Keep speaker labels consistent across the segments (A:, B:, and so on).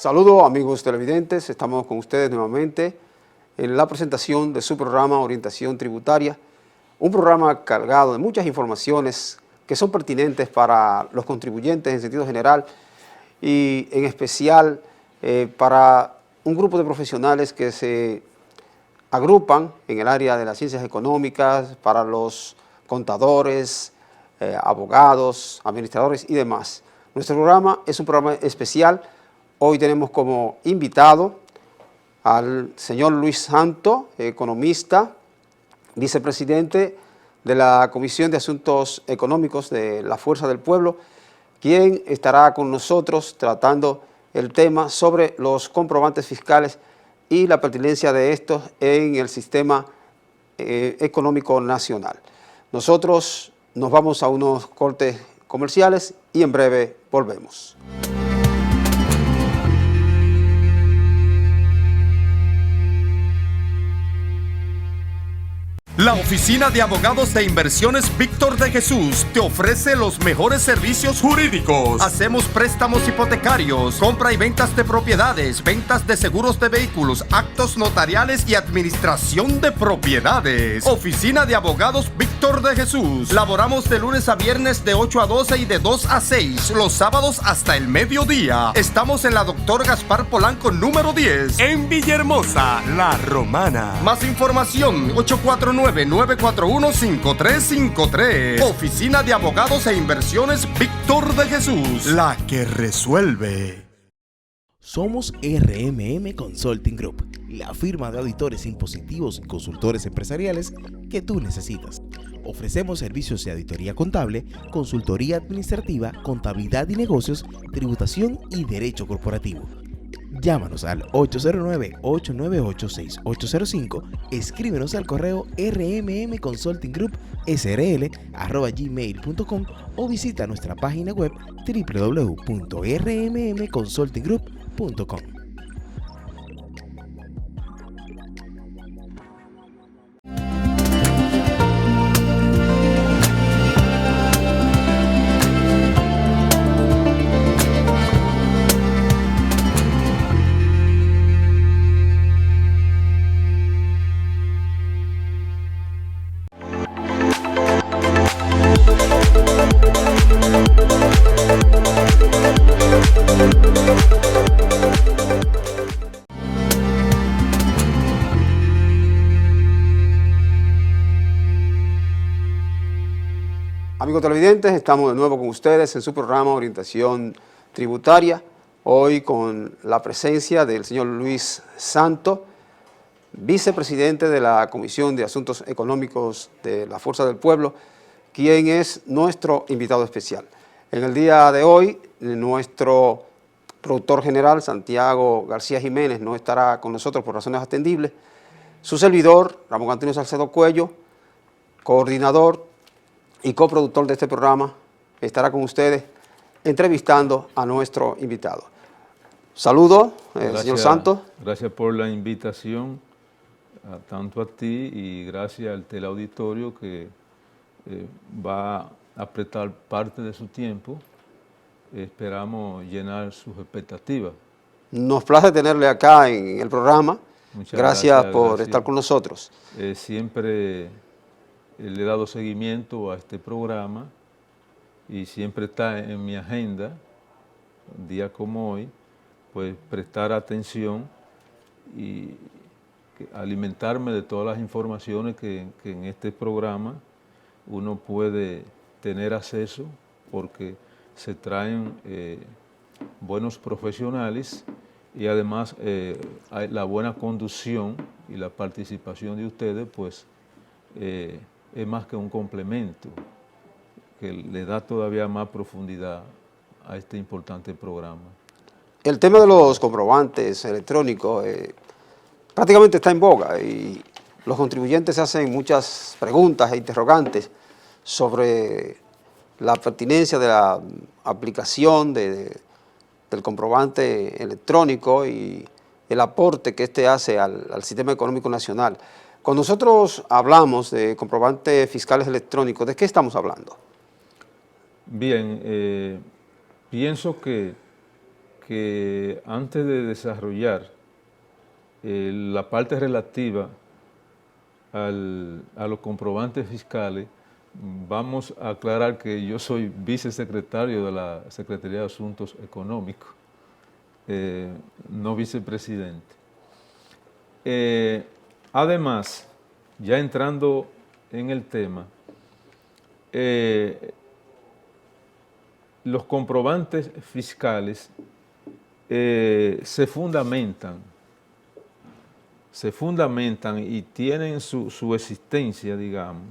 A: Saludos amigos televidentes, estamos con ustedes nuevamente en la presentación de su programa Orientación Tributaria, un programa cargado de muchas informaciones que son pertinentes para los contribuyentes en sentido general y en especial para un grupo de profesionales que se agrupan en el área de las ciencias económicas, para los contadores, abogados, administradores y demás. Nuestro programa es un programa especial. Hoy tenemos como invitado al señor Luis Santo, economista, vicepresidente de la Comisión de Asuntos Económicos de la Fuerza del Pueblo, quien estará con nosotros tratando el tema sobre los comprobantes fiscales y la pertinencia de estos en el sistema económico nacional. Nosotros nos vamos a unos cortes comerciales y en breve volvemos.
B: La Oficina de Abogados de Inversiones Víctor de Jesús te ofrece los mejores servicios jurídicos. Hacemos préstamos hipotecarios, compra y ventas de propiedades, ventas de seguros de vehículos, actos notariales y administración de propiedades. Oficina de Abogados Víctor de Jesús. Laboramos de lunes a viernes de 8 a 12 y de 2 a 6, los sábados hasta el mediodía. Estamos en la Dr. Gaspar Polanco número 10, en Villahermosa, La Romana. Más información, 849-941-5353. Oficina de Abogados e Inversiones Víctor de Jesús, la que resuelve.
C: Somos RMM Consulting Group, la firma de auditores impositivos y consultores empresariales que tú necesitas. Ofrecemos servicios de auditoría contable, consultoría administrativa, contabilidad y negocios, tributación y derecho corporativo. Llámanos al 809-898-6805, escríbenos al correo rmmconsultinggroup.srl@gmail.com o visita nuestra página web www.rmmconsultinggroup.com.
A: Amigos televidentes, estamos de nuevo con ustedes en su programa Orientación Tributaria, hoy con la presencia del señor Luis Santo, vicepresidente de la Comisión de Asuntos Económicos de la Fuerza del Pueblo, quien es nuestro invitado especial. En el día de hoy, nuestro productor general, Santiago García Jiménez, no estará con nosotros por razones atendibles. Su servidor, Ramón Antonio Salcedo Cuello, coordinador y coproductor de este programa, estará con ustedes entrevistando a nuestro invitado. Saludos, señor Santos.
D: Gracias por la invitación, tanto a ti y gracias al teleauditorio que va a prestar parte de su tiempo. Esperamos llenar sus expectativas.
A: Nos place tenerle acá en el programa.
D: Muchas
A: gracias por estar con nosotros.
D: Siempre le he dado seguimiento a este programa y siempre está en mi agenda, un día como hoy, pues prestar atención y alimentarme de todas las informaciones que en este programa uno puede tener acceso, porque se traen buenos profesionales y además la buena conducción y la participación de ustedes, pues es más que un complemento que le da todavía más profundidad a este importante programa.
A: El tema de los comprobantes electrónicos prácticamente está en boga y los contribuyentes se hacen muchas preguntas e interrogantes sobre la pertinencia de la aplicación del comprobante electrónico y el aporte que éste hace al sistema económico nacional. Cuando nosotros hablamos de comprobantes fiscales electrónicos, ¿de qué estamos hablando?
D: Bien, pienso que que antes de desarrollar la parte relativa a los comprobantes fiscales, vamos a aclarar que yo soy vicesecretario de la Secretaría de Asuntos Económicos, no vicepresidente. Además, ya entrando en el tema, los comprobantes fiscales se fundamentan y tienen su existencia, digamos,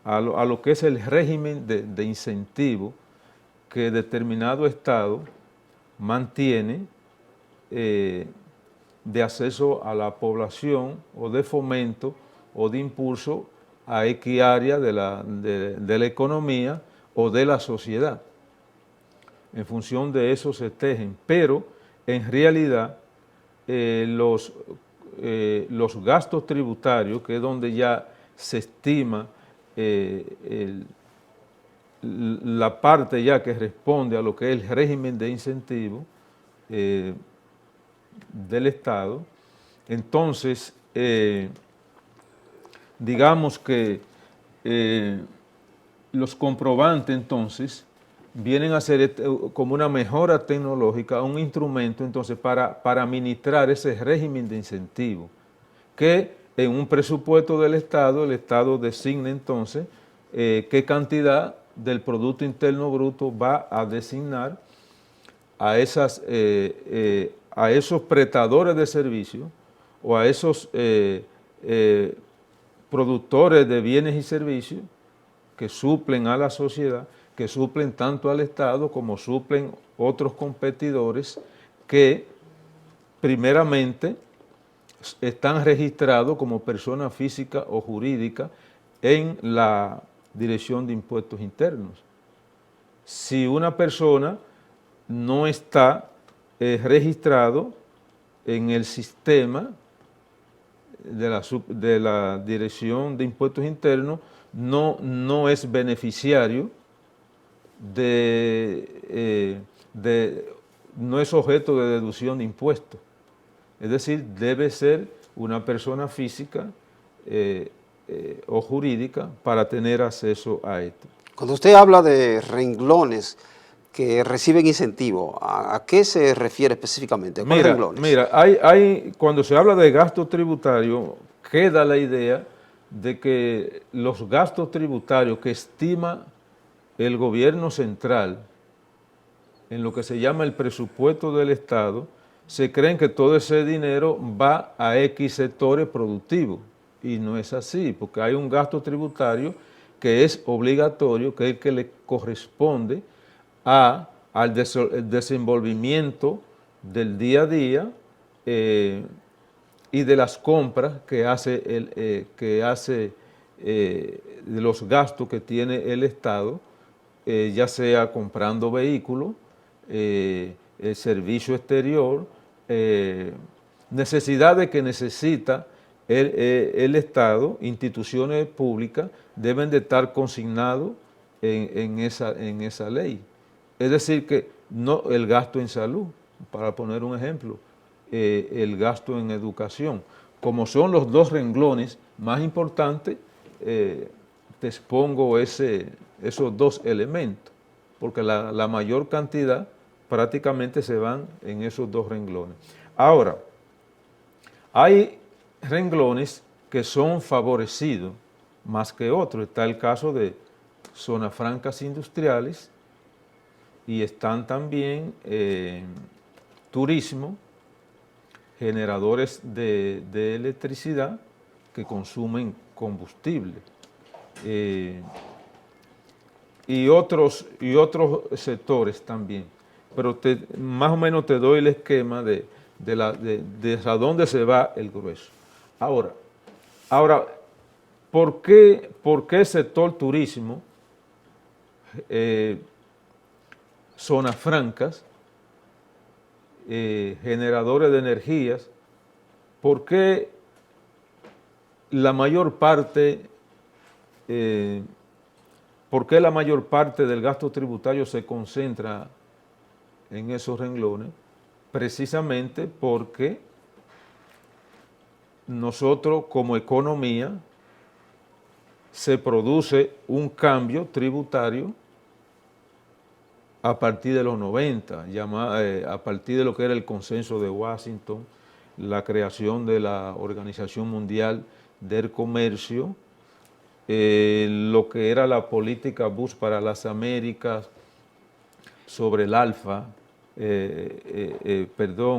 D: a lo que es el régimen de incentivo que determinado Estado mantiene de acceso a la población o de fomento o de impulso a X área de la economía o de la sociedad. En función de eso se tejen, pero en realidad los gastos tributarios, que es donde ya se estima la parte ya que responde a lo que es el régimen de incentivo del Estado, entonces digamos que los comprobantes entonces vienen a ser como una mejora tecnológica, un instrumento entonces para administrar ese régimen de incentivo, que en un presupuesto del Estado, el Estado designa entonces qué cantidad del Producto Interno Bruto va a designar a esos prestadores de servicios o a esos productores de bienes y servicios que suplen a la sociedad, que suplen tanto al Estado como suplen otros competidores que primeramente están registrados como persona física o jurídica en la Dirección de Impuestos Internos. Si una persona no está registrado en el sistema de la Dirección de Impuestos Internos, no es beneficiario no es objeto de deducción de impuestos. Es decir, debe ser una persona física o jurídica para tener acceso a esto.
A: Cuando usted habla de renglones que reciben incentivo, ¿a qué se refiere específicamente? ¿Cuáles renglones?
D: Mira, cuando se habla de gasto tributario, queda la idea de que los gastos tributarios que estima el gobierno central en lo que se llama el presupuesto del Estado, se creen que todo ese dinero va a X sectores productivos, y no es así, porque hay un gasto tributario que es obligatorio, que es el que le corresponde al desenvolvimiento del día a día y de las compras que hace, de los gastos que tiene el Estado, ya sea comprando vehículos, el servicio exterior, necesidades que necesita el Estado, instituciones públicas, deben de estar consignados en esa ley. Es decir, que no el gasto en salud, para poner un ejemplo, el gasto en educación, como son los dos renglones más importantes, te expongo esos dos elementos, porque la mayor cantidad prácticamente se van en esos dos renglones. Ahora, hay renglones que son favorecidos más que otros. Está el caso de zonas francas industriales y están también turismo, generadores de electricidad que consumen combustible. Y otros sectores también, pero más o menos te doy el esquema de a dónde se va el grueso. Ahora, ¿por qué el sector turismo, zonas francas, generadores de energías, por qué la mayor parte del gasto tributario se concentra en esos renglones? precisamente porque nosotros como economía se produce un cambio tributario a partir de los 90, a partir de lo que era el consenso de Washington, la creación de la Organización Mundial del Comercio, lo que era la política Bush para las Américas sobre el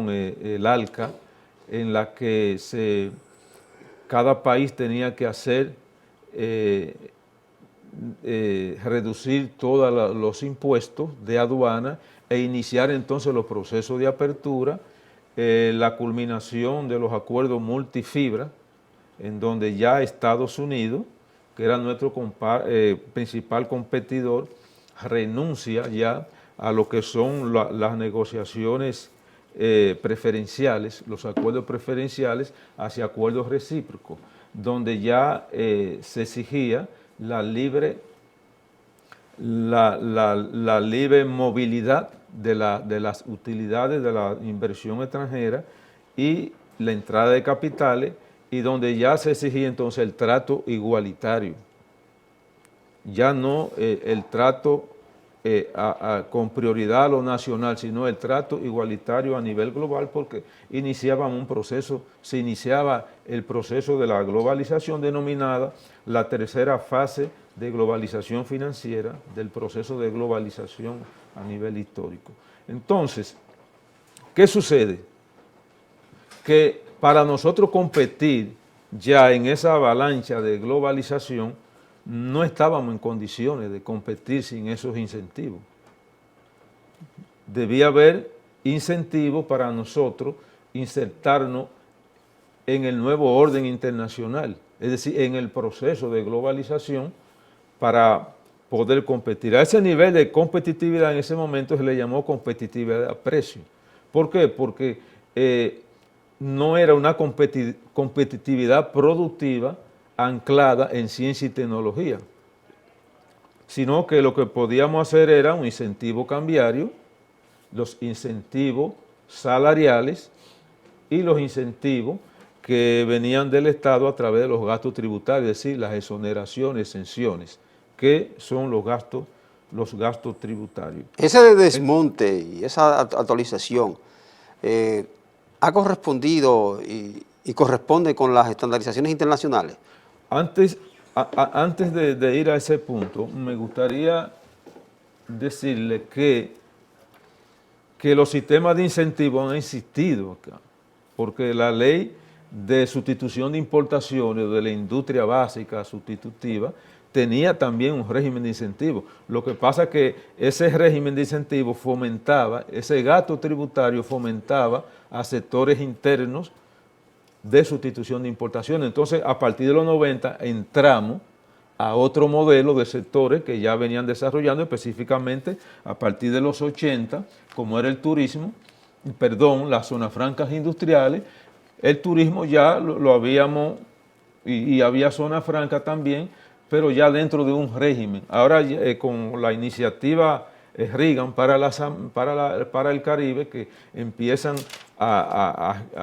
D: el ALCA, en la que cada país tenía que hacer, reducir todos los impuestos de aduana e iniciar entonces los procesos de apertura, la culminación de los acuerdos multifibra, en donde ya Estados Unidos, que era nuestro principal competidor, renuncia ya a lo que son las negociaciones preferenciales, los acuerdos preferenciales hacia acuerdos recíprocos, donde ya se exigía la libre movilidad de las utilidades de la inversión extranjera y la entrada de capitales, y donde ya se exigía entonces el trato igualitario, ya no el trato con prioridad a lo nacional, sino el trato igualitario a nivel global, porque se iniciaba el proceso de la globalización denominada la tercera fase de globalización financiera del proceso de globalización a nivel histórico. Entonces, ¿qué sucede? Que para nosotros competir ya en esa avalancha de globalización, no estábamos en condiciones de competir sin esos incentivos. Debía haber incentivos para nosotros insertarnos en el nuevo orden internacional, es decir, en el proceso de globalización para poder competir. A ese nivel de competitividad en ese momento se le llamó competitividad a precio. ¿Por qué? Porque no era una competitividad productiva anclada en ciencia y tecnología, sino que lo que podíamos hacer era un incentivo cambiario, los incentivos salariales y los incentivos que venían del Estado a través de los gastos tributarios, es decir, las exoneraciones, exenciones, que son los gastos tributarios.
A: Ese desmonte y esa actualización ha correspondido y corresponde con las estandarizaciones internacionales.
D: Antes de ir a ese punto, me gustaría decirle que los sistemas de incentivos han existido acá, porque la ley de sustitución de importaciones de la industria básica sustitutiva tenía también un régimen de incentivos. Lo que pasa es que ese régimen de incentivos fomentaba, ese gasto tributario fomentaba a sectores internos de sustitución de importaciones. Entonces, a partir de los 90 entramos a otro modelo de sectores que ya venían desarrollando, específicamente a partir de los 80, como era el turismo, las zonas francas industriales. El turismo ya lo habíamos, y había zona franca también, pero ya dentro de un régimen. Ahora con la iniciativa Reagan para el Caribe, que empiezan a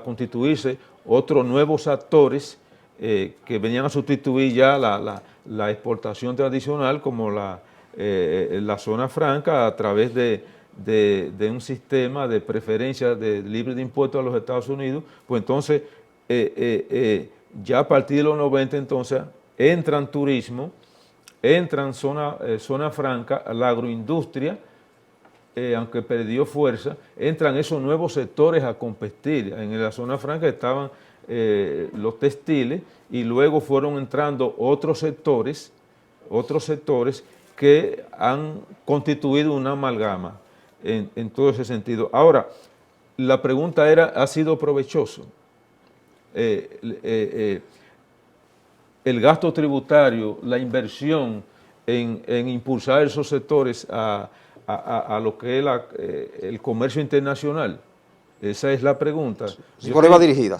D: constituirse otros nuevos actores que venían a sustituir ya la exportación tradicional, como la zona franca, a través de un sistema de preferencia libre de impuestos a los Estados Unidos. Pues entonces, ya a partir de los 90, entonces, entran turismo, entran zona franca, la agroindustria, aunque perdió fuerza, entran esos nuevos sectores a competir. En la zona franca estaban los textiles, y luego fueron entrando otros sectores que han constituido una amalgama en todo ese sentido. Ahora, la pregunta era, ¿ha sido provechoso? El gasto tributario, la inversión en impulsar esos sectores a lo que es el comercio internacional. Esa es la pregunta.
A: Si por ahí va dirigida.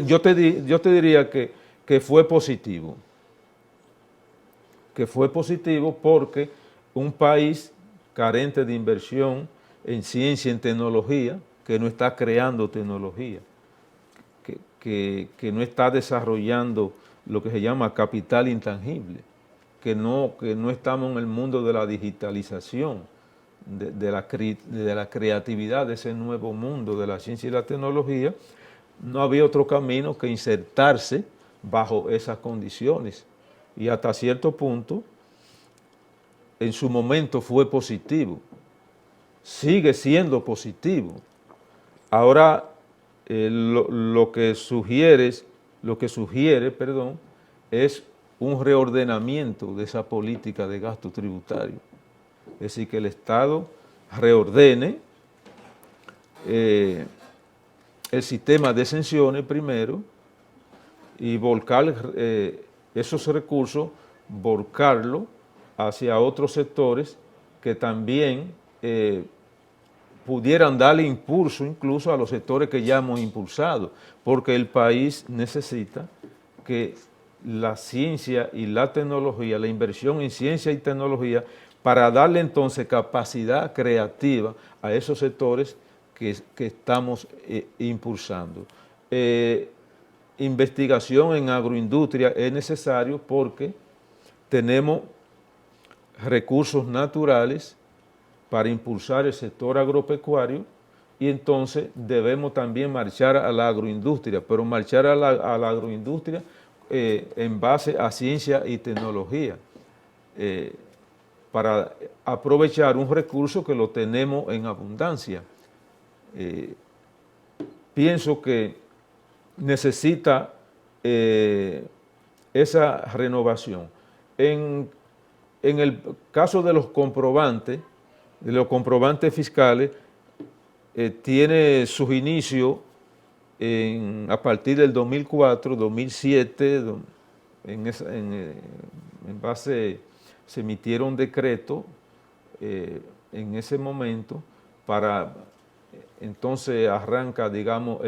D: Yo te diría que fue positivo. Que fue positivo porque un país carente de inversión en ciencia, en tecnología, que no está creando tecnología, que no está desarrollando lo que se llama capital intangible, que no estamos en el mundo de la digitalización, de la creatividad, de ese nuevo mundo de la ciencia y la tecnología. No había otro camino que insertarse bajo esas condiciones. Y hasta cierto punto, en su momento fue positivo, sigue siendo positivo. Ahora lo que sugiere, es un reordenamiento de esa política de gasto tributario. Es decir, que el Estado reordene el sistema de exenciones primero y volcar esos recursos, volcarlo hacia otros sectores que también pudieran darle impulso incluso a los sectores que ya hemos impulsado, porque el país necesita que la ciencia y la tecnología, la inversión en ciencia y tecnología, para darle entonces capacidad creativa a esos sectores que estamos impulsando. Investigación en agroindustria es necesario porque tenemos recursos naturales para impulsar el sector agropecuario y entonces debemos también marchar a la agroindustria, pero marchar a la agroindustria en base a ciencia y tecnología, para aprovechar un recurso que lo tenemos en abundancia. Pienso que necesita esa renovación. En el caso de los comprobantes fiscales, tiene sus inicios a partir del 2004, 2007, en base, se emitieron decretos en ese momento para, entonces arranca, digamos,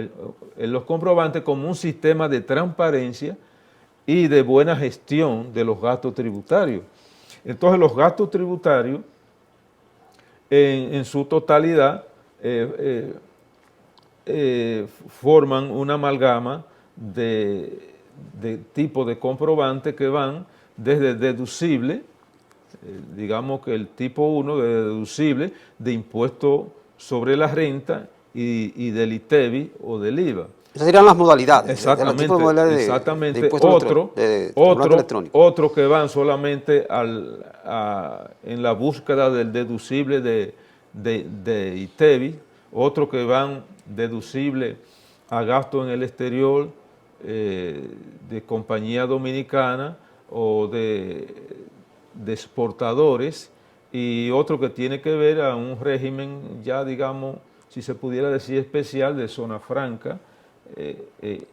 D: los comprobantes como un sistema de transparencia y de buena gestión de los gastos tributarios. Entonces los gastos tributarios en su totalidad forman una amalgama de tipos de comprobantes que van desde deducible, digamos que el tipo 1 de deducible de impuesto sobre la renta y del ITEVI o del IVA.
A: Esas serían las modalidades.
D: Exactamente,
A: de
D: otro que van solamente en la búsqueda del deducible de ITEVI, otro que van deducible a gasto en el exterior de compañía dominicana o de exportadores, y otro que tiene que ver a un régimen ya, digamos, si se pudiera decir especial, de zona franca,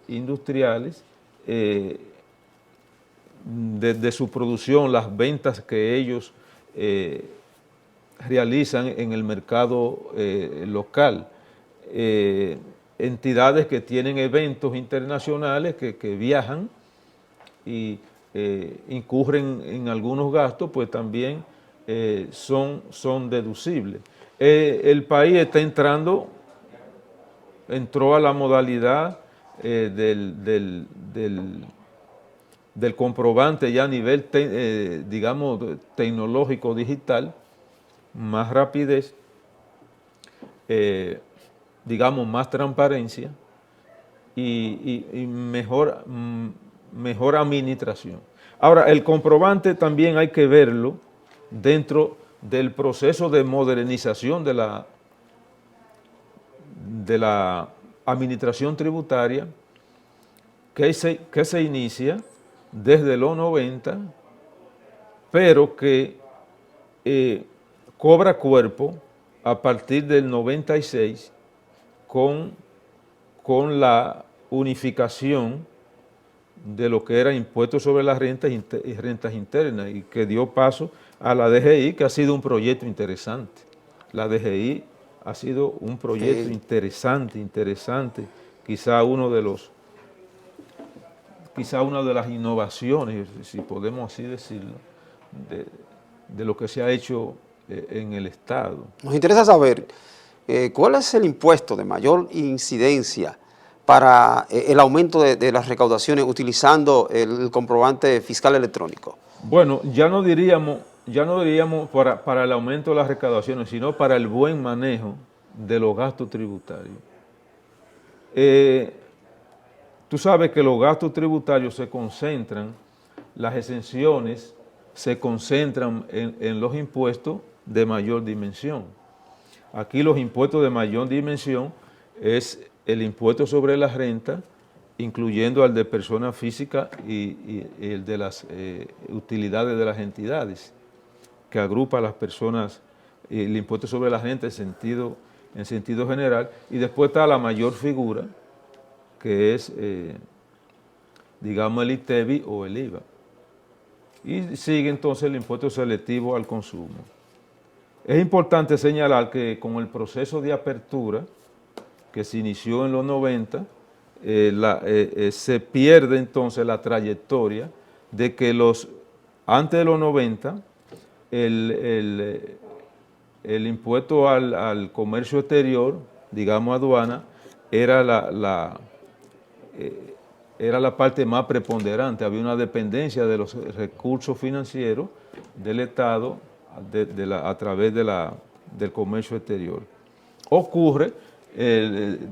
D: industriales, de su producción, las ventas que ellos realizan en el mercado local, entidades que tienen eventos internacionales que viajan y incurren en algunos gastos, pues también son deducibles. El país está entró a la modalidad del comprobante ya a nivel, digamos, tecnológico digital, más rapidez, digamos, más transparencia y mejor administración. Ahora, el comprobante también hay que verlo dentro del proceso de modernización de la administración tributaria que se inicia desde los 90, pero que cobra cuerpo a partir del 96 con la unificación de lo que era impuestos sobre las rentas y rentas internas, y que dio paso a la DGI, que ha sido un proyecto interesante. La DGI ha sido un proyecto interesante, quizá una de las innovaciones, si podemos así decirlo, de lo que se ha hecho en el Estado.
A: Nos interesa saber ¿cuál es el impuesto de mayor incidencia para el aumento de las recaudaciones utilizando el comprobante fiscal electrónico?
D: Bueno, ya no diríamos para el aumento de las recaudaciones, sino para el buen manejo de los gastos tributarios. Tú sabes que los gastos tributarios se concentran, las exenciones se concentran en los impuestos de mayor dimensión. Aquí los impuestos de mayor dimensión es el impuesto sobre la renta, incluyendo al de personas físicas y el de las utilidades de las entidades, que agrupa a las personas, el impuesto sobre la renta en sentido general, y después está la mayor figura, que es, digamos, el ITEVI o el IVA. Y sigue entonces el impuesto selectivo al consumo. Es importante señalar que con el proceso de apertura que se inició en los 90, se pierde entonces la trayectoria de que antes de los 90, el impuesto al comercio exterior, digamos aduana, era la parte más preponderante. Había una dependencia de los recursos financieros del Estado a través del comercio exterior. Ocurre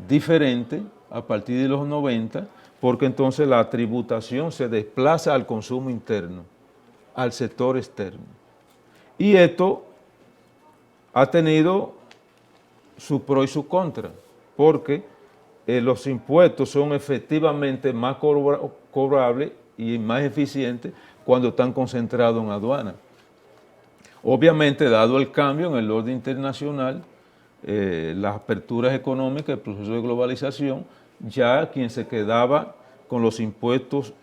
D: diferente a partir de los 90, porque entonces la tributación se desplaza al consumo interno, al sector externo. Y esto ha tenido su pro y su contra, porque los impuestos son efectivamente más cobrables y más eficientes cuando están concentrados en aduana. Obviamente, dado el cambio en el orden internacional, las aperturas económicas, el proceso de globalización, ya quien se quedaba con los impuestos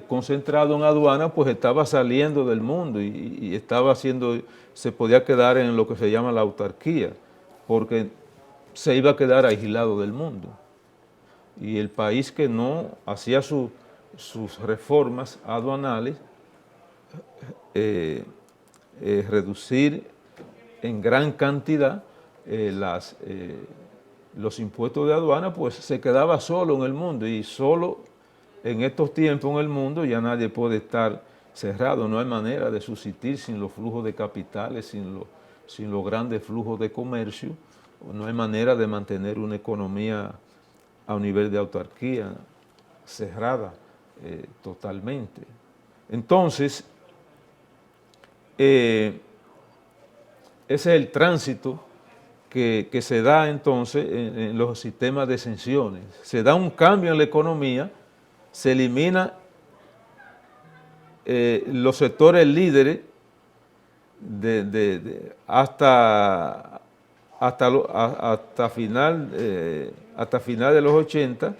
D: concentrados en aduana, pues estaba saliendo del mundo y se podía quedar en lo que se llama la autarquía, porque se iba a quedar aislado del mundo. Y el país que no hacía sus reformas aduanales, reducir en gran cantidad los impuestos de aduana, pues se quedaba solo en el mundo, y solo en estos tiempos en el mundo ya nadie puede estar cerrado, no hay manera de subsistir sin los flujos de capitales, sin los grandes flujos de comercio, no hay manera de mantener una economía a un nivel de autarquía cerrada totalmente. Entonces, ese es el tránsito que se da entonces en los sistemas de exenciones. Se da un cambio en la economía, se elimina los sectores líderes hasta final de los 80,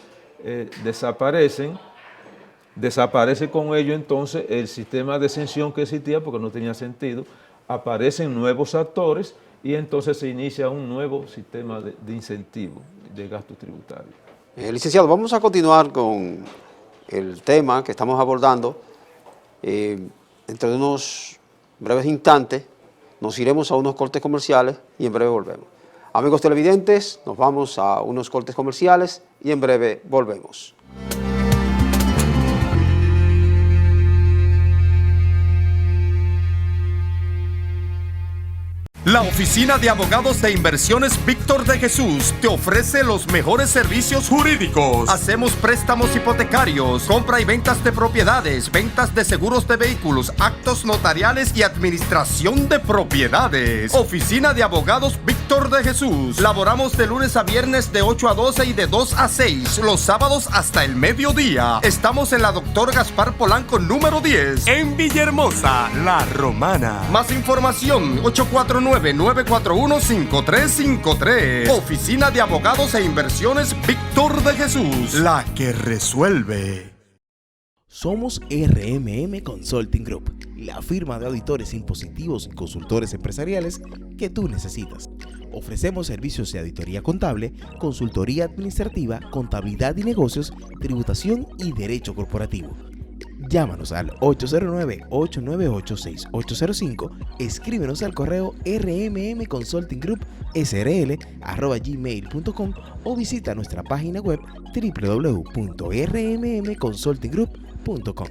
D: desaparece con ello entonces el sistema de exención que existía porque no tenía sentido, aparecen nuevos actores y entonces se inicia un nuevo sistema de incentivo de gasto tributario.
A: Licenciado, vamos a continuar con el tema que estamos abordando. Dentro de unos breves instantes nos iremos a unos cortes comerciales y en breve volvemos. Amigos televidentes, nos vamos a unos cortes comerciales y en breve volvemos.
B: La Oficina de Abogados de Inversiones Víctor de Jesús te ofrece los mejores servicios jurídicos. Hacemos préstamos hipotecarios, compra y ventas de propiedades, ventas de seguros de vehículos, actos notariales y administración de propiedades. Oficina de Abogados Víctor de Jesús. Laboramos de lunes a viernes de 8 a 12 y de 2 a 6, los sábados hasta el mediodía. Estamos en la Dr. Gaspar Polanco número 10, en Villahermosa, La Romana. Más información, 849-941-5353. Oficina de Abogados e Inversiones Víctor de Jesús, la que resuelve.
C: Somos RMM Consulting Group, la firma de auditores impositivos y consultores empresariales que tú necesitas. Ofrecemos servicios de auditoría contable, consultoría administrativa, contabilidad y negocios, tributación y derecho corporativo. Llámanos al 809-898-6805, escríbenos al correo rmmconsultinggroup@gmail.com o visita nuestra página web www.rmmconsultinggroup.com.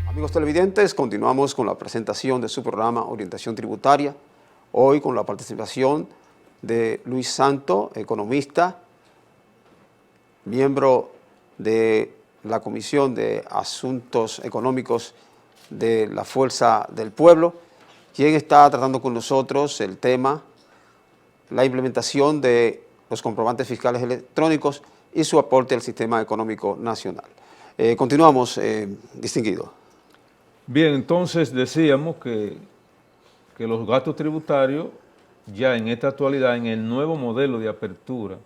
A: Amigos televidentes, continuamos con la presentación de su programa Orientación Tributaria, hoy con la participación de Luis Santo, economista, miembro de la Comisión de Asuntos Económicos de la Fuerza del Pueblo, quien está tratando con nosotros el tema, la implementación de los comprobantes fiscales electrónicos y su aporte al sistema económico nacional. Continuamos, distinguido.
D: Bien, entonces decíamos que los gastos tributarios ya en esta actualidad, en el nuevo modelo de apertura,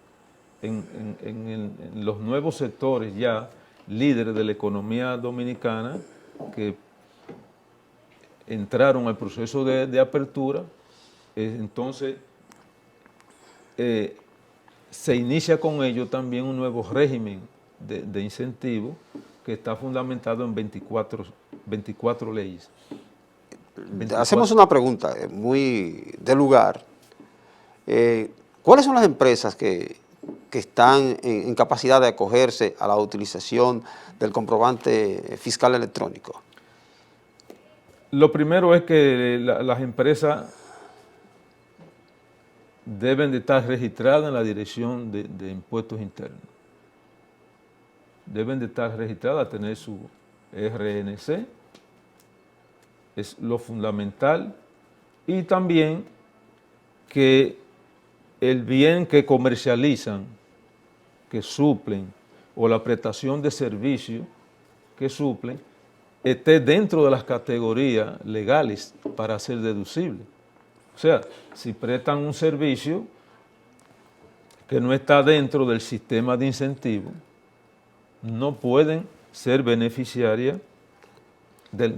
D: en los nuevos sectores ya líderes de la economía dominicana que entraron al proceso de apertura, entonces se inicia con ello también un nuevo régimen de incentivos que está fundamentado en 24 leyes.
A: Hacemos una pregunta muy de lugar. ¿Cuáles son las empresas que están en capacidad de acogerse a la utilización del comprobante fiscal electrónico?
D: Lo primero es que las empresas deben de estar registradas en la Dirección de Impuestos Internos. Deben de estar registradas, tener su RNC, es lo fundamental, y también que el bien que comercializan, que suplen, o la prestación de servicio que suplen, esté dentro de las categorías legales para ser deducible. O sea, si prestan un servicio que no está dentro del sistema de incentivos, no pueden ser beneficiarias de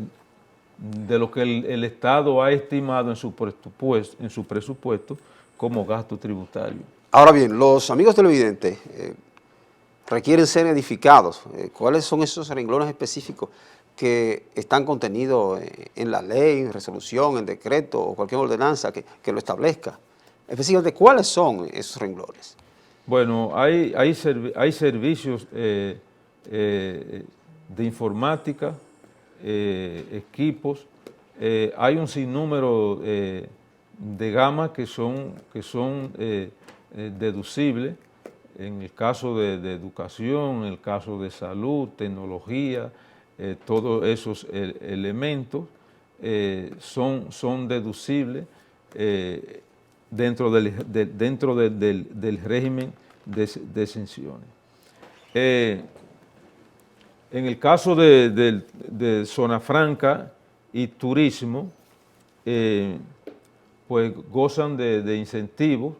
D: lo que el Estado ha estimado en su presupuesto como gasto tributario.
A: Ahora bien, los amigos televidentes requieren ser edificados. ¿Cuáles son esos renglones específicos que están contenidos en la ley, en resolución, en decreto o cualquier ordenanza que lo establezca? Específicamente, ¿cuáles son esos renglones?
D: Bueno, hay servicios de informática, equipos, hay un sinnúmero de gamas que son deducibles en el caso de educación, en el caso de salud, tecnología, todos esos elementos son deducibles dentro del régimen de exenciones. En el caso de zona franca y turismo, pues gozan de incentivos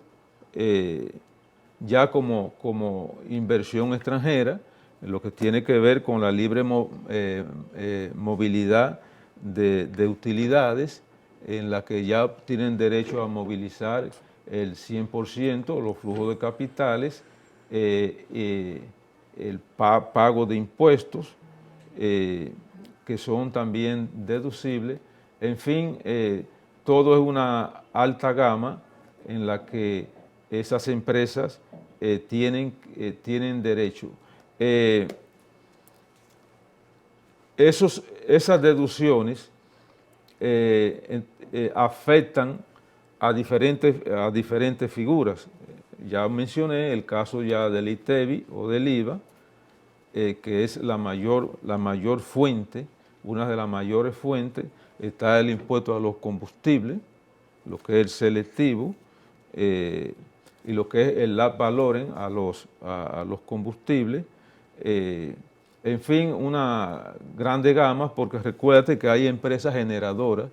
D: ya como inversión extranjera, en lo que tiene que ver con la libre movilidad de utilidades, en la que ya tienen derecho a movilizar el 100% los flujos de capitales, el pago de impuestos, que son también deducibles. En fin, todo es una alta gama en la que esas empresas tienen derecho. Esas deducciones afectan a diferentes figuras. Ya mencioné el caso ya del ITEVI o del IVA, que es la mayor fuente, una de las mayores fuentes. Está el impuesto a los combustibles, lo que es el selectivo, y lo que es el ad valorem a los combustibles. En fin, una grande gama, porque recuérdate que hay empresas generadoras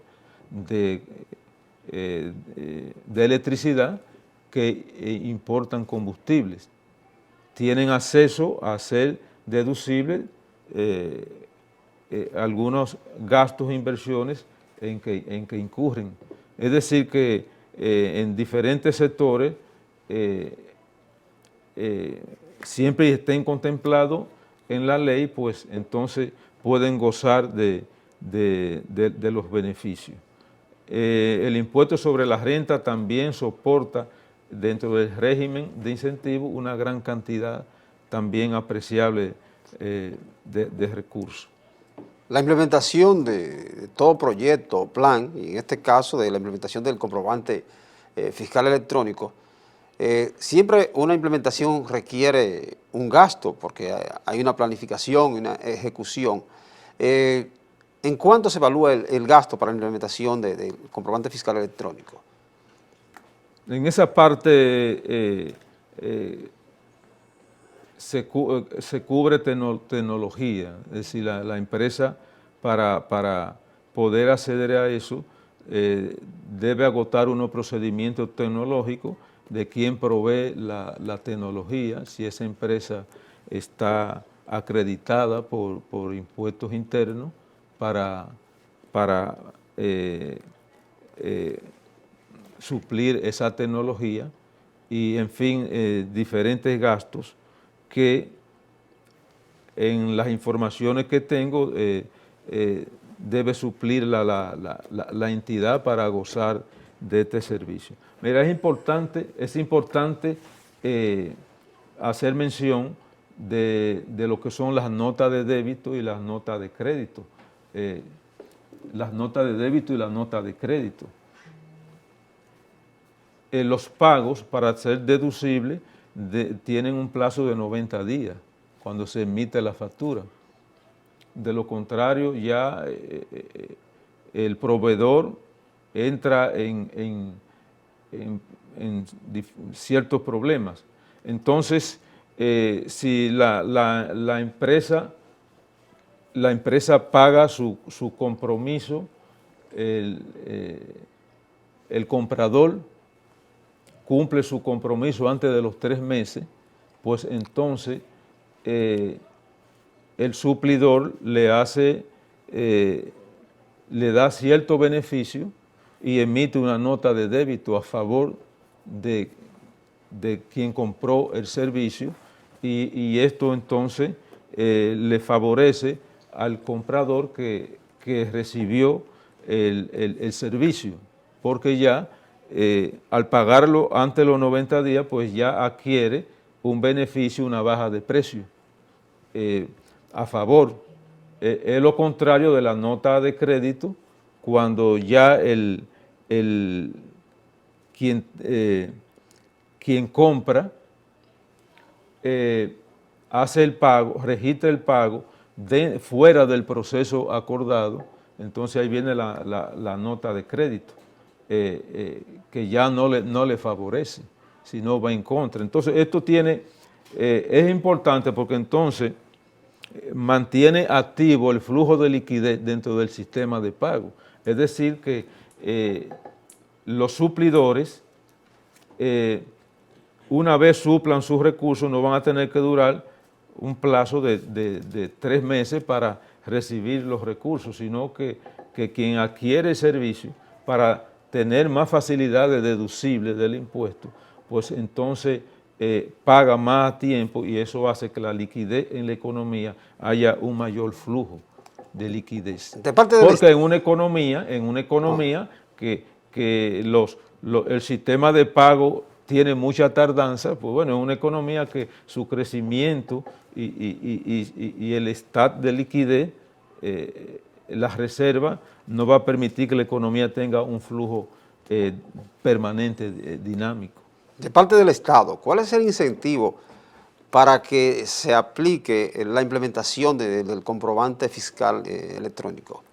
D: de electricidad que importan combustibles. Tienen acceso a hacer deducibles algunos gastos e inversiones en que incurren. Es decir, que en diferentes sectores siempre estén contemplados en la ley, pues entonces pueden gozar de los beneficios. El impuesto sobre la renta también soporta dentro del régimen de incentivo una gran cantidad también apreciable de recursos.
A: La implementación de todo proyecto o plan, y en este caso de la implementación del comprobante fiscal electrónico, siempre una implementación requiere un gasto porque hay una planificación, una ejecución. ¿En cuánto se evalúa el gasto para la implementación del comprobante fiscal electrónico?
D: En esa parte se cubre tecnología, es decir, la empresa para poder acceder a eso debe agotar unos procedimientos tecnológicos de quien provee la tecnología, si esa empresa está acreditada por impuestos internos para suplir esa tecnología y, en fin, diferentes gastos que en las informaciones que tengo debe suplir la entidad para gozar de este servicio. Mira, es importante hacer mención de lo que son las notas de débito y las notas de crédito. Las notas de débito y las notas de crédito. Los pagos, para ser deducibles, tienen un plazo de 90 días cuando se emite la factura. De lo contrario, ya el proveedor entra en ciertos problemas. Entonces, si la empresa paga su compromiso, el comprador cumple su compromiso antes de los 3 meses, pues entonces el suplidor le da cierto beneficio y emite una nota de débito a favor de quien compró el servicio y esto entonces le favorece al comprador que recibió el servicio, porque ya al pagarlo antes de los 90 días, pues ya adquiere un beneficio, una baja de precio a favor. Es lo contrario de la nota de crédito, cuando ya quien compra hace el pago, registra el pago fuera del proceso acordado, entonces ahí viene la nota de crédito. Que ya no le favorece, sino va en contra. Entonces, esto es importante porque entonces mantiene activo el flujo de liquidez dentro del sistema de pago. Es decir, que los suplidores, una vez suplan sus recursos, no van a tener que durar un plazo de 3 meses para recibir los recursos, sino que quien adquiere el servicio para tener más facilidades deducibles del impuesto, pues entonces paga más a tiempo y eso hace que la liquidez en la economía haya un mayor flujo de liquidez. Porque en una economía que el sistema de pago tiene mucha tardanza, pues bueno, es una economía que su crecimiento y el estado de liquidez, las reservas, no va a permitir que la economía tenga un flujo permanente, dinámico.
A: De parte del Estado, ¿cuál es el incentivo para que se aplique la implementación del comprobante fiscal electrónico?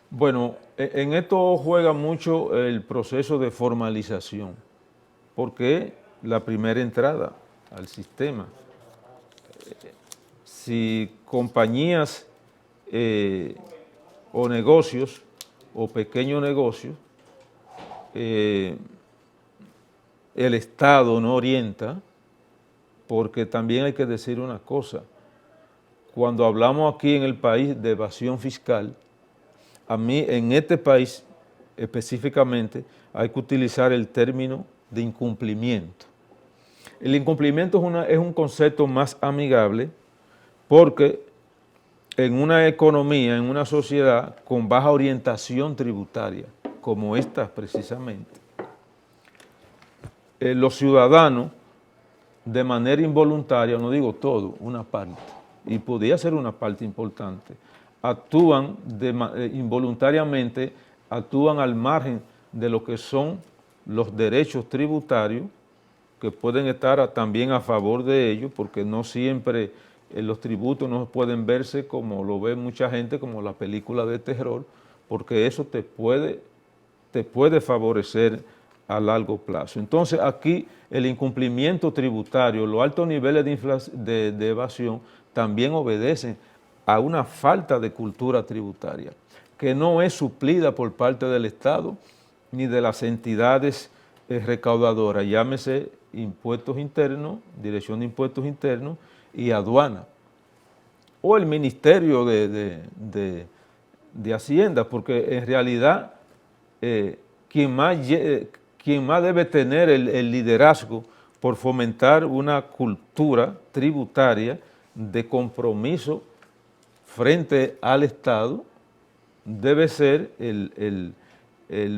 D: Bueno, en esto juega mucho el proceso de formalización, porque es la primera entrada al sistema. Si compañías o negocios o pequeños negocios, el Estado no orienta, porque también hay que decir una cosa, cuando hablamos aquí en el país de evasión fiscal, a mí en este país específicamente hay que utilizar el término de incumplimiento. El incumplimiento es un concepto más amigable porque en una economía, en una sociedad con baja orientación tributaria, como esta precisamente, los ciudadanos de manera involuntaria, no digo todo, una parte, y podría ser una parte importante, actúan involuntariamente, actúan al margen de lo que son los derechos tributarios, que pueden estar también a favor de ellos, porque no siempre los tributos no pueden verse como lo ve mucha gente, como la película de terror, porque eso te puede favorecer a largo plazo. Entonces aquí el incumplimiento tributario, los altos niveles de evasión también obedecen a una falta de cultura tributaria, que no es suplida por parte del Estado ni de las entidades recaudadoras, llámese impuestos internos, Dirección de Impuestos Internos y aduana, o el Ministerio de Hacienda, porque en realidad quien más debe tener el liderazgo por fomentar una cultura tributaria de compromiso frente al Estado debe ser el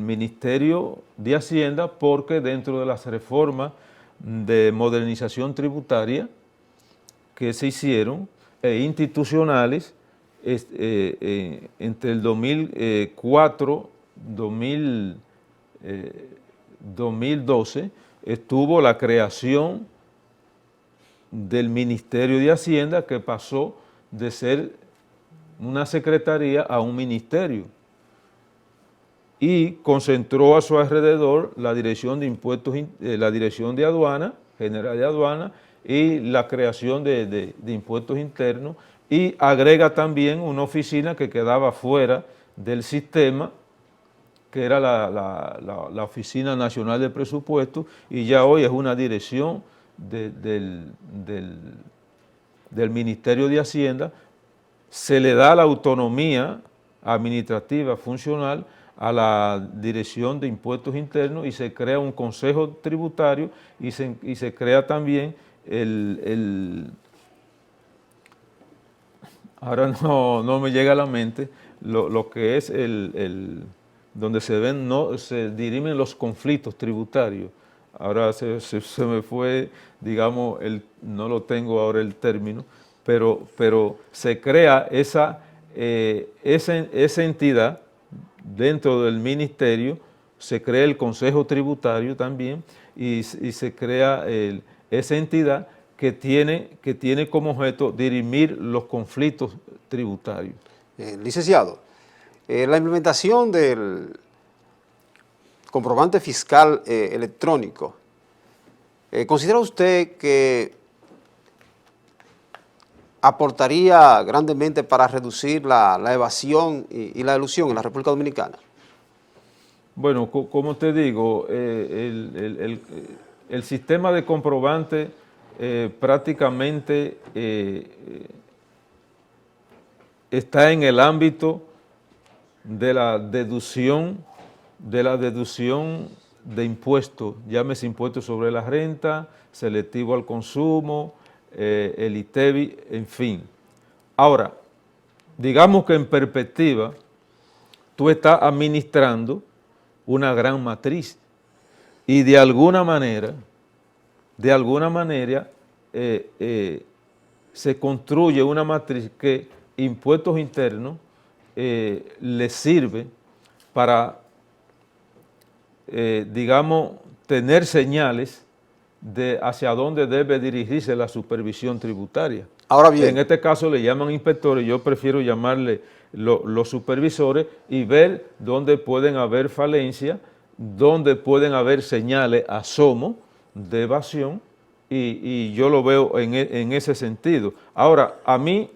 D: Ministerio de Hacienda, porque dentro de las reformas de modernización tributaria que se hicieron institucionales entre el 2004 2012 estuvo la creación del Ministerio de Hacienda, que pasó de ser una secretaría a un ministerio y concentró a su alrededor la Dirección de Impuestos, la Dirección de Aduana, General de Aduana, y la creación de Impuestos Internos, y agrega también una oficina que quedaba fuera del sistema, que era la Oficina Nacional de Presupuestos, y ya hoy es una dirección del Ministerio de Hacienda. Se le da la autonomía administrativa funcional a la Dirección de Impuestos Internos y se crea un consejo tributario y se crea también ahora no me llega a la mente lo que es donde se dirimen los conflictos tributarios. Ahora se me fue, digamos, no lo tengo ahora el término, pero se crea esa entidad dentro del ministerio, se crea el Consejo Tributario también y se crea esa entidad que tiene como objeto dirimir los conflictos tributarios.
A: Licenciado, la implementación del comprobante fiscal electrónico, ¿considera usted que aportaría grandemente para reducir la evasión y la elusión en la República Dominicana?
D: Bueno, como te digo, el sistema de comprobante prácticamente está en el ámbito de la deducción de impuestos, llámese impuestos sobre la renta, selectivo al consumo, el ITEVI, en fin. Ahora, digamos que en perspectiva, tú estás administrando una gran matriz y de alguna manera se construye una matriz que impuestos internos le sirve para, digamos, tener señales de hacia dónde debe dirigirse la supervisión tributaria.
A: Ahora bien,
D: en este caso le llaman inspectores, yo prefiero llamarle los supervisores y ver dónde pueden haber falencias, dónde pueden haber señales asomo de evasión y yo lo veo en ese sentido. Ahora, a mí,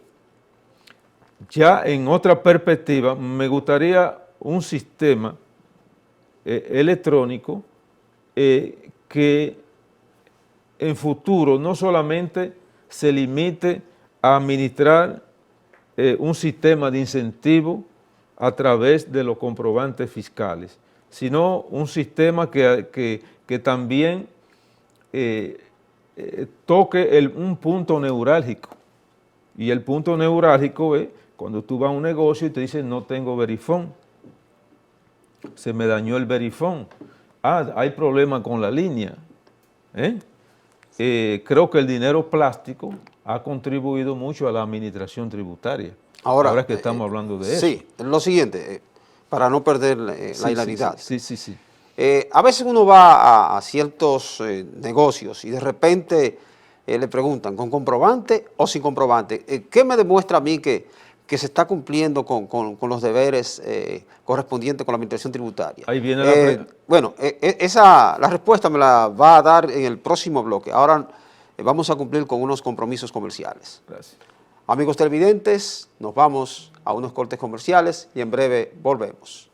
D: ya en otra perspectiva, me gustaría un sistema electrónico que en futuro no solamente se limite a administrar un sistema de incentivo a través de los comprobantes fiscales, sino un sistema que también toque un punto neurálgico. Y el punto neurálgico es cuando tú vas a un negocio y te dicen no tengo verifón, se me dañó el verifón, hay problema con la línea. Creo que el dinero plástico ha contribuido mucho a la administración tributaria. Ahora que estamos hablando de eso.
A: Sí, lo siguiente, para no perder la hilaridad.
D: Sí.
A: A veces uno va a ciertos negocios y de repente le preguntan, ¿con comprobante o sin comprobante? ¿Qué me demuestra a mí que se está cumpliendo con los deberes correspondientes con la administración tributaria?
D: Ahí viene la pregunta.
A: Bueno, la respuesta me la va a dar en el próximo bloque. Ahora vamos a cumplir con unos compromisos comerciales.
D: Gracias.
A: Amigos televidentes, nos vamos a unos cortes comerciales y en breve volvemos.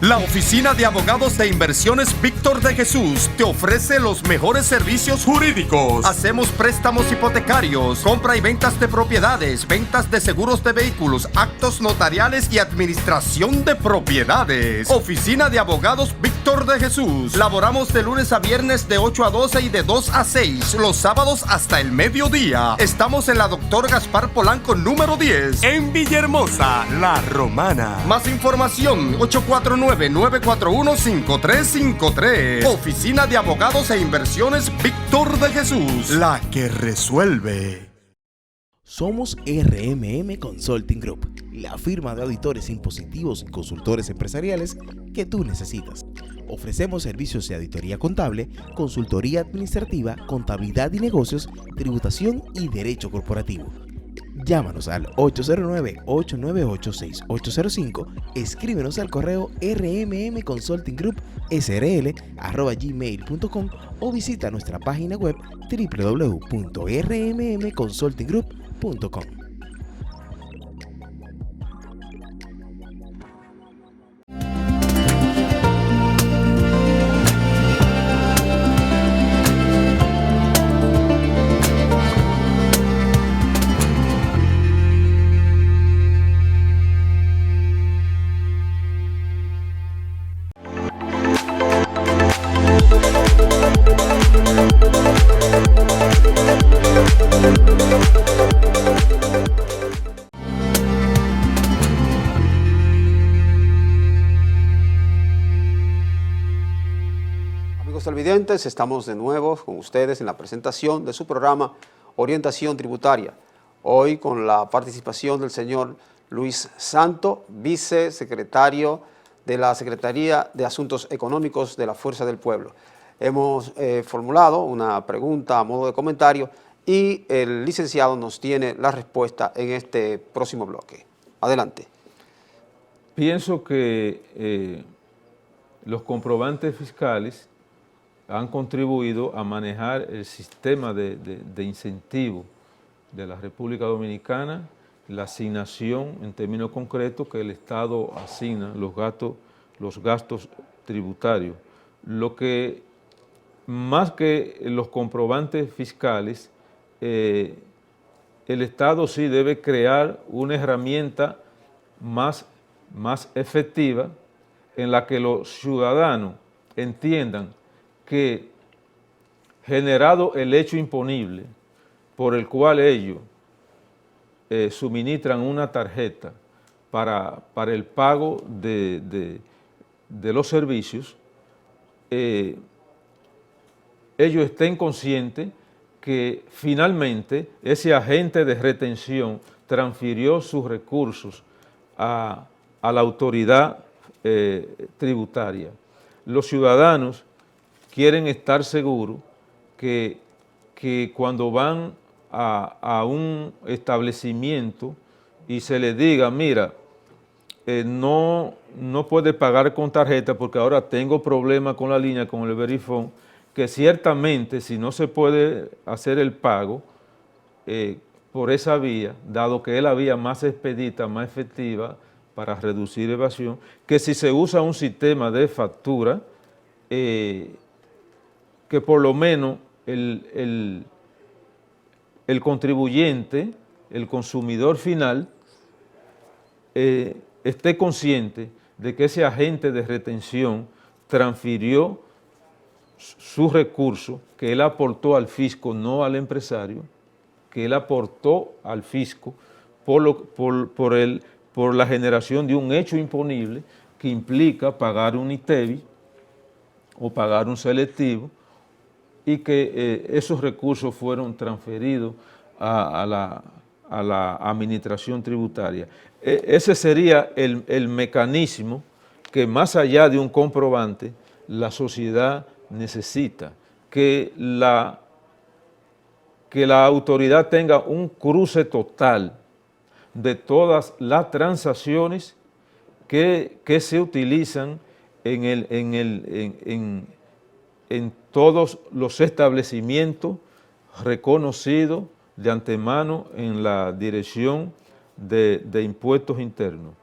B: La oficina de abogados de inversiones Víctor de Jesús te ofrece los mejores servicios jurídicos. Hacemos préstamos hipotecarios, compra y ventas de propiedades, ventas de seguros de vehículos, actos notariales y administración de propiedades. Oficina de abogados Víctor de Jesús. Laboramos de lunes a viernes de 8 a 12 y de 2 a 6. Los sábados hasta el mediodía. Estamos en la Dr. Gaspar Polanco número 10 en Villahermosa, La Romana. Más información 849-941-5353. Oficina de Abogados e Inversiones Víctor de Jesús, la que resuelve.
C: Somos RMM Consulting Group, la firma de auditores impositivos y consultores empresariales que tú necesitas. Ofrecemos servicios de auditoría contable, consultoría administrativa, contabilidad y negocios, tributación y derecho corporativo. Llámanos al 809-898-6805, escríbenos al correo rmmconsultinggroup@gmail.com o visita nuestra página web www.rmmconsultinggroup.com.
A: Amigos televidentes, estamos de nuevo con ustedes en la presentación de su programa Orientación Tributaria. Hoy con la participación del señor Luis Santo, vicesecretario de la Secretaría de Asuntos Económicos de la Fuerza del Pueblo. Hemos formulado una pregunta a modo de comentario y el licenciado nos tiene la respuesta en este próximo bloque. Adelante.
D: Pienso que los comprobantes fiscales han contribuido a manejar el sistema de incentivo de la República Dominicana, la asignación en términos concretos que el Estado asigna los gastos tributarios. Lo que más que los comprobantes fiscales, el Estado sí debe crear una herramienta más efectiva en la que los ciudadanos entiendan que, generado el hecho imponible por el cual ellos suministran una tarjeta para el pago de los servicios, ellos estén conscientes que finalmente ese agente de retención transfirió sus recursos a la autoridad tributaria. Los ciudadanos quieren estar seguros que cuando van a un establecimiento y se le diga, mira, no puede pagar con tarjeta porque ahora tengo problemas con la línea, con el Verifone, que ciertamente si no se puede hacer el pago por esa vía, dado que es la vía más expedita, más efectiva para reducir evasión, que si se usa un sistema de factura, que por lo menos el contribuyente, el consumidor final, esté consciente de que ese agente de retención transfirió su recurso que él aportó al fisco, no al empresario, que él aportó al fisco por la generación de un hecho imponible que implica pagar un ITEVI o pagar un selectivo, y que esos recursos fueron transferidos a la administración tributaria. Ese sería el mecanismo que, más allá de un comprobante, la sociedad necesita, que la autoridad tenga un cruce total de todas las transacciones que se utilizan en todos los establecimientos reconocidos de antemano en la Dirección de Impuestos Internos.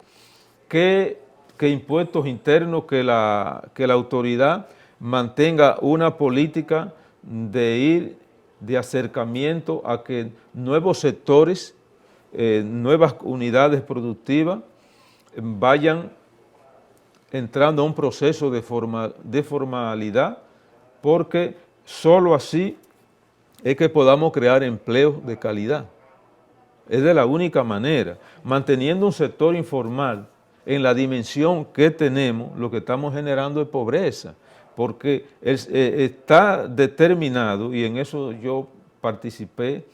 D: ¿Qué impuestos internos? Que la autoridad mantenga una política de acercamiento a que nuevos sectores, nuevas unidades productivas vayan entrando a un proceso de formalidad, porque solo así es que podamos crear empleos de calidad. Es de la única manera, manteniendo un sector informal en la dimensión que tenemos, lo que estamos generando es pobreza, porque está determinado, y en eso yo participé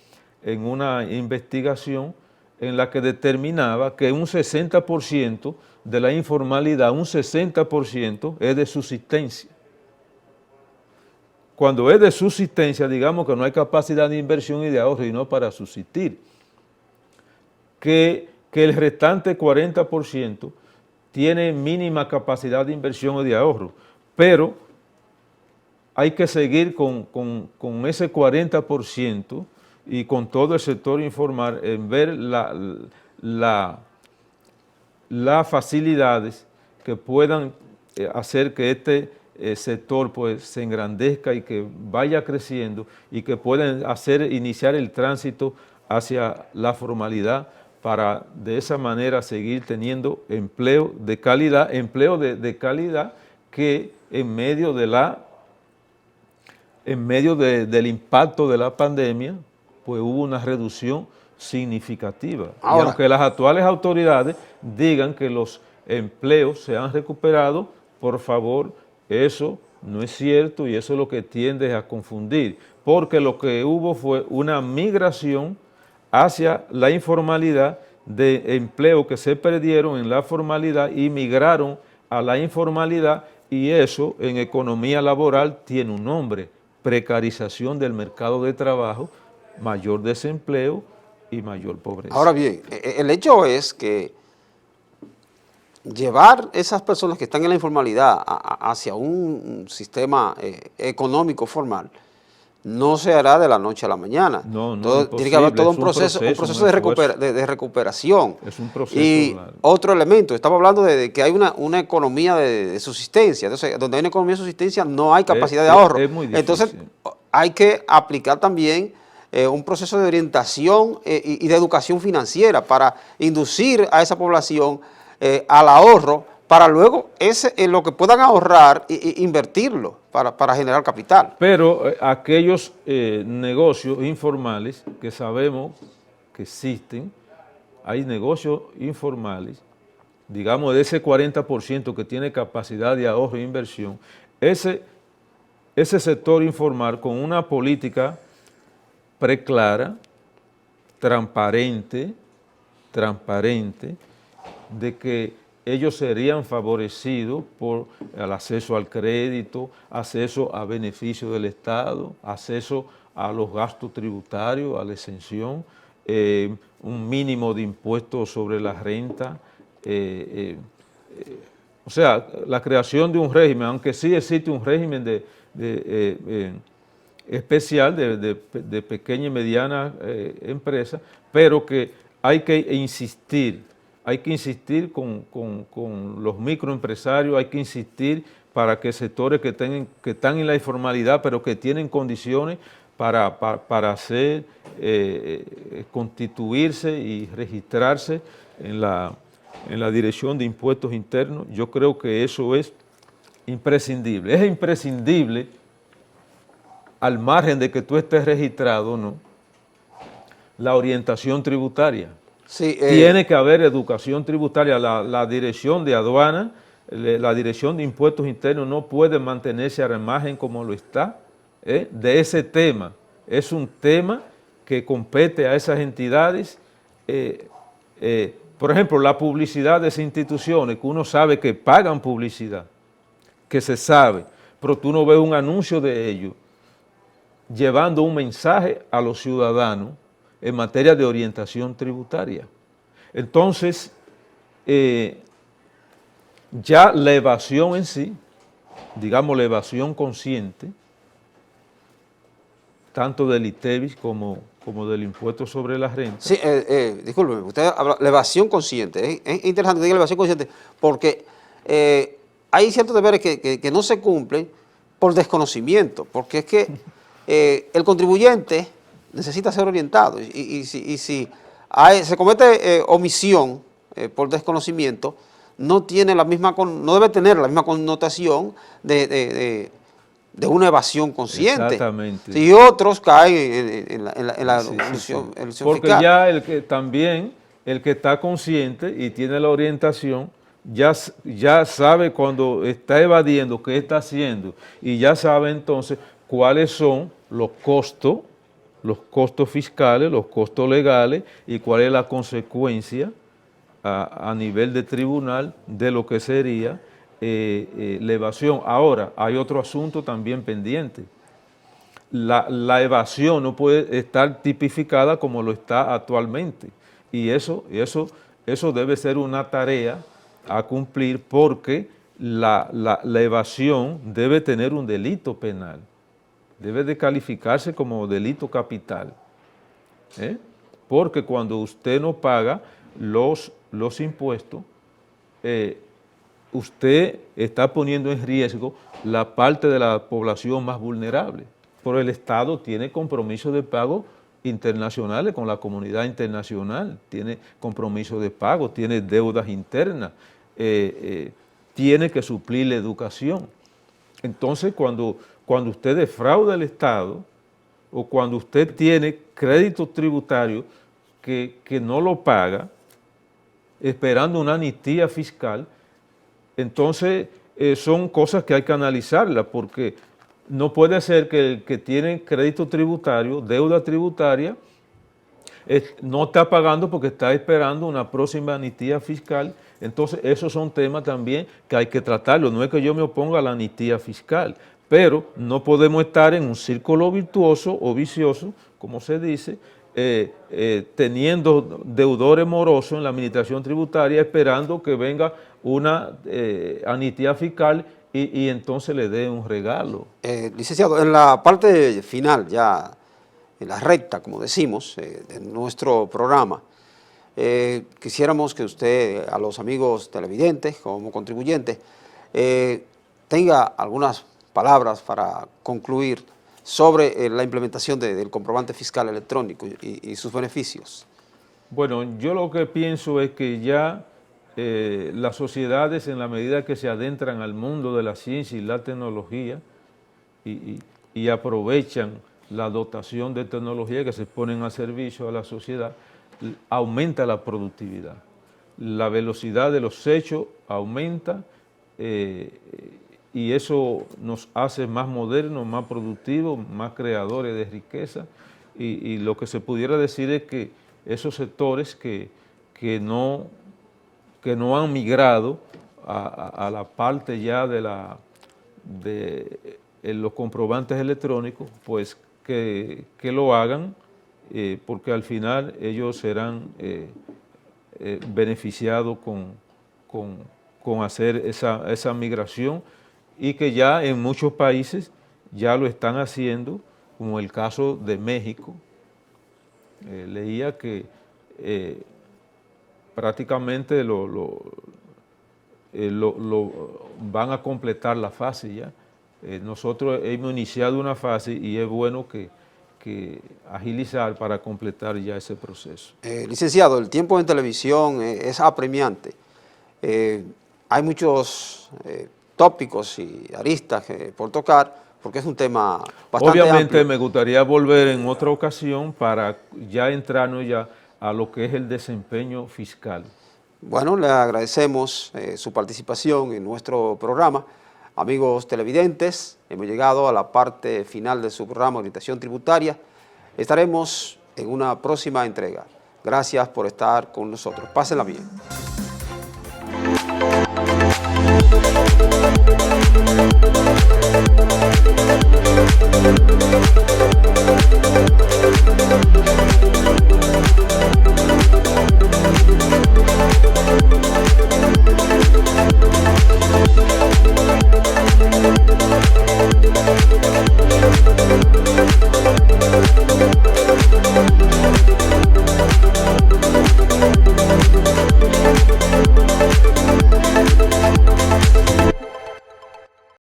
D: en una investigación en la que determinaba que un 60% de la informalidad, un 60% es de subsistencia. Cuando es de subsistencia, digamos que no hay capacidad de inversión y de ahorro, y no para subsistir. Que el restante 40% tiene mínima capacidad de inversión o de ahorro, pero hay que seguir con ese 40% y con todo el sector informal en ver las facilidades que puedan hacer que este sector pues se engrandezca y que vaya creciendo, y que puedan iniciar el tránsito hacia la formalidad, para de esa manera seguir teniendo empleo de calidad, que en medio del impacto de la pandemia, pues hubo una reducción significativa.
A: Ahora,
D: y aunque las actuales autoridades digan que los empleos se han recuperado, por favor, eso no es cierto, y eso es lo que tiende a confundir, porque lo que hubo fue una migración hacia la informalidad, de empleo que se perdieron en la formalidad y migraron a la informalidad, y eso en economía laboral tiene un nombre: precarización del mercado de trabajo, mayor desempleo y mayor pobreza.
A: Ahora bien, el hecho es que llevar esas personas que están en la informalidad hacia un sistema económico formal no se hará de la noche a la mañana.
D: No,
A: Tiene que haber todo un proceso de recuperación.
D: Es un proceso.
A: Y
D: largo.
A: Otro elemento, estamos hablando de que hay una economía de subsistencia. Entonces, donde hay una economía de subsistencia no hay capacidad de ahorro.
D: Es muy difícil.
A: Entonces, hay que aplicar también un proceso de orientación y de educación financiera para inducir a esa población al ahorro, para luego lo que puedan ahorrar invertirlo para generar capital.
D: Pero aquellos negocios informales que sabemos que existen, hay negocios informales, digamos de ese 40% que tiene capacidad de ahorro e inversión, ese sector informal, con una política preclara, transparente, de que ellos serían favorecidos por el acceso al crédito, acceso a beneficios del Estado, acceso a los gastos tributarios, a la exención, un mínimo de impuestos sobre la renta, o sea, la creación de un régimen, aunque sí existe un régimen especial de pequeña y mediana empresa, pero que hay que insistir con los microempresarios, hay que insistir para que sectores que están en la informalidad, pero que tienen condiciones para hacer, constituirse y registrarse en la Dirección de Impuestos Internos. Yo creo que eso es imprescindible. Es imprescindible, al margen de que tú estés registrado o no, la orientación tributaria.
A: Sí,
D: tiene que haber educación tributaria. La Dirección de Aduana, la Dirección de Impuestos Internos no puede mantenerse al margen como lo está de ese tema. Es un tema que compete a esas entidades. Por ejemplo, la publicidad de esas instituciones, que uno sabe que pagan publicidad, que se sabe, pero tú no ves un anuncio de ellos llevando un mensaje a los ciudadanos en materia de orientación tributaria. Entonces, ya la evasión en sí, digamos la evasión consciente, tanto del ITEVIS como del impuesto sobre la renta.
A: Sí, discúlpeme, usted habla de evasión consciente. Es interesante que diga la evasión consciente porque hay ciertos deberes que no se cumplen por desconocimiento, porque es que el contribuyente necesita ser orientado y si se comete omisión por desconocimiento, no debe tener la misma connotación de una evasión consciente.
D: Exactamente.
A: Si otros caen en la ilusión
D: porque
A: fiscal.
D: ya el que está consciente y tiene la orientación, ya sabe cuando está evadiendo qué está haciendo y ya sabe entonces cuáles son los costos fiscales, los costos legales y cuál es la consecuencia a nivel de tribunal de lo que sería la evasión. Ahora, hay otro asunto también pendiente. La evasión no puede estar tipificada como lo está actualmente y eso debe ser una tarea a cumplir porque la evasión debe tener un delito penal, debe de calificarse como delito capital, porque cuando usted no paga los impuestos, usted está poniendo en riesgo la parte de la población más vulnerable. Pero el Estado tiene compromisos de pago internacionales con la comunidad internacional, tiene compromisos de pago, tiene deudas internas, tiene que suplir la educación. Entonces, cuando usted defrauda al Estado o cuando usted tiene crédito tributario que no lo paga, esperando una amnistía fiscal, entonces son cosas que hay que analizarlas porque no puede ser que el que tiene crédito tributario, deuda tributaria, no está pagando porque está esperando una próxima amnistía fiscal. Entonces esos son temas también que hay que tratarlos. No es que yo me oponga a la amnistía fiscal, pero no podemos estar en un círculo virtuoso o vicioso, como se dice, teniendo deudores morosos en la administración tributaria, esperando que venga una amnistía fiscal y entonces le dé un regalo.
A: Licenciado, en la parte final, ya en la recta, como decimos, de nuestro programa, quisiéramos que usted, a los amigos televidentes, como contribuyentes, tenga algunas palabras para concluir sobre la implementación del comprobante fiscal electrónico y sus beneficios. Bueno,
D: yo lo que pienso es que ya las sociedades, en la medida que se adentran al mundo de la ciencia y la tecnología y aprovechan la dotación de tecnología que se ponen a servicio a la sociedad, aumenta la productividad. La velocidad de los hechos aumenta y eso nos hace más modernos, más productivos, más creadores de riqueza y lo que se pudiera decir es que esos sectores que no han migrado a la parte ya de los comprobantes electrónicos, pues que lo hagan porque al final ellos serán beneficiados con hacer esa migración, y que ya en muchos países ya lo están haciendo, como el caso de México. Leía que prácticamente lo van a completar la fase ya. Nosotros hemos iniciado una fase y es bueno que agilizar para completar ya ese proceso.
A: Licenciado, el tiempo en televisión es apremiante. Hay muchos tópicos y aristas por tocar, porque es un tema bastante
D: Obviamente
A: amplio.
D: me gustaría volver en otra ocasión para ya entrarnos ya a lo que es el desempeño fiscal.
A: Bueno, le agradecemos su participación en nuestro programa. Amigos televidentes, hemos llegado a la parte final de su programa Orientación Tributaria. Estaremos en una próxima entrega. Gracias por estar con nosotros. Pásenla bien.